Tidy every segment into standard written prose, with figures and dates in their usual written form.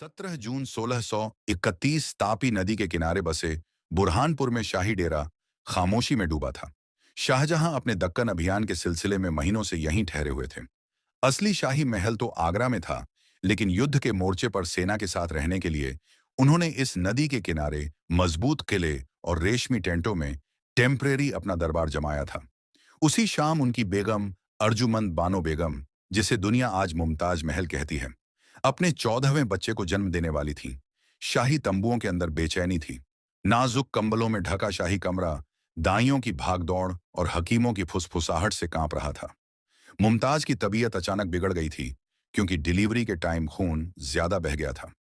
17 जून 1631 तापी नदी के किनारे बसे बुरहानपुर में शाही डेरा खामोशी में डूबा था। शाहजहां अपने दक्कन अभियान के सिलसिले में महीनों से यहीं ठहरे हुए थे। असली शाही महल तो आगरा में था, लेकिन युद्ध के मोर्चे पर सेना के साथ रहने के लिए उन्होंने इस नदी के किनारे मजबूत किले और रेशमी टेंटों में टेम्परेरी अपना दरबार जमाया था। उसी शाम उनकी बेगम अर्जुमंद बानो बेगम, जिसे दुनिया आज मुमताज महल कहती है, अपने 14वें बच्चे को जन्म देने वाली थी। शाही तंबुओं के अंदर बेचैनी थी। नाजुक कंबलों में ढका शाही कमरा दाइयों की भागदौड़ और हकीमों की फुसफुसाहट से कांप रहा था। मुमताज की तबीयत अचानक बिगड़ गई थी, क्योंकि डिलीवरी के टाइम खून ज्यादा बह गया था।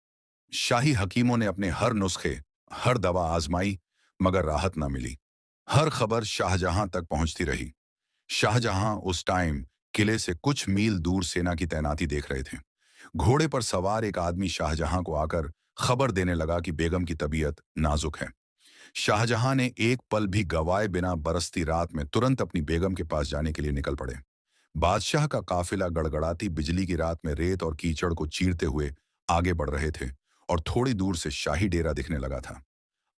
शाही हकीमों ने अपने हर नुस्खे, हर दवा आजमाई, मगर राहत न मिली। हर खबर शाहजहां तक पहुंचती रही। शाहजहां उस टाइम किले से कुछ मील दूर सेना की तैनाती देख रहे थे। घोड़े पर सवार एक आदमी शाहजहां को आकर खबर देने लगा कि बेगम की तबीयत नाजुक है। शाहजहां ने एक पल भी गवाए बिना बरसती रात में तुरंत अपनी बेगम के पास जाने के लिए निकल पड़े। बादशाह का काफिला गड़गड़ाती बिजली की रात में रेत और कीचड़ को चीरते हुए आगे बढ़ रहे थे, और थोड़ी दूर से शाही डेरा दिखने लगा था।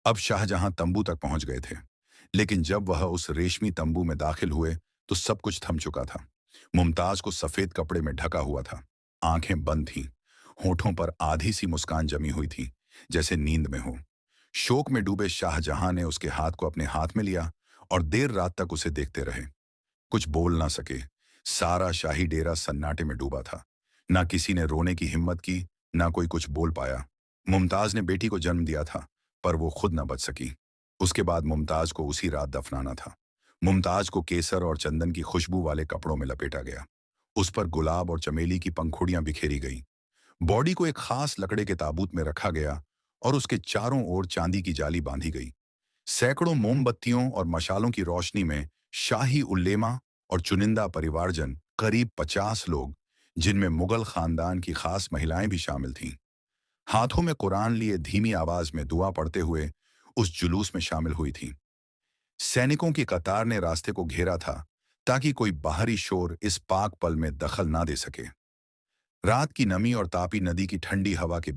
अब शाहजहां तंबू तक पहुंच गए थे, लेकिन जब वह उस रेशमी तंबू में दाखिल हुए तो सब कुछ थम चुका था। मुमताज को सफेद कपड़े में ढका हुआ था। आंखें बंद थीं। होठों पर आधी सी मुस्कान जमी हुई थी, जैसे नींद में हो। शोक में डूबे शाहजहां ने उसके हाथ को अपने हाथ में लिया और देर रात तक उसे देखते रहे। कुछ बोल ना सके। सारा शाही डेरा सन्नाटे में डूबा था। ना किसी ने रोने की हिम्मत की, ना कोई कुछ बोल पाया। मुमताज ने बेटी को जन्म दिया था, पर वो खुद न बच सकी। उसके बाद मुमताज को उसी रात दफनाना था। मुमताज को केसर और चंदन की खुशबू वाले कपड़ों में लपेटा गया। उस पर गुलाब और चमेली की पंखुड़ियां बिखेरी गई। बॉडी को एक खास लकड़े के ताबूत में रखा गया और उसके चारों ओर चांदी की जाली बांधी गई। सैकड़ों मोमबत्तियों और मशालों की रोशनी में शाही उल्लेमा और चुनिंदा परिवारजन, करीब 50 लोग, जिनमें मुगल खानदान की खास महिलाएं भी शामिल थीं, हाथों में कुरान लिए धीमी आवाज में दुआ पढ़ते हुए उस जुलूस में शामिल हुई थीं। सैनिकों की कतार ने रास्ते को घेरा था, ताकि कोई बाहरी शोर इस पाक पल में दखल ना दे सके। रात की नमी और तापी नदी की ठंडी हवा के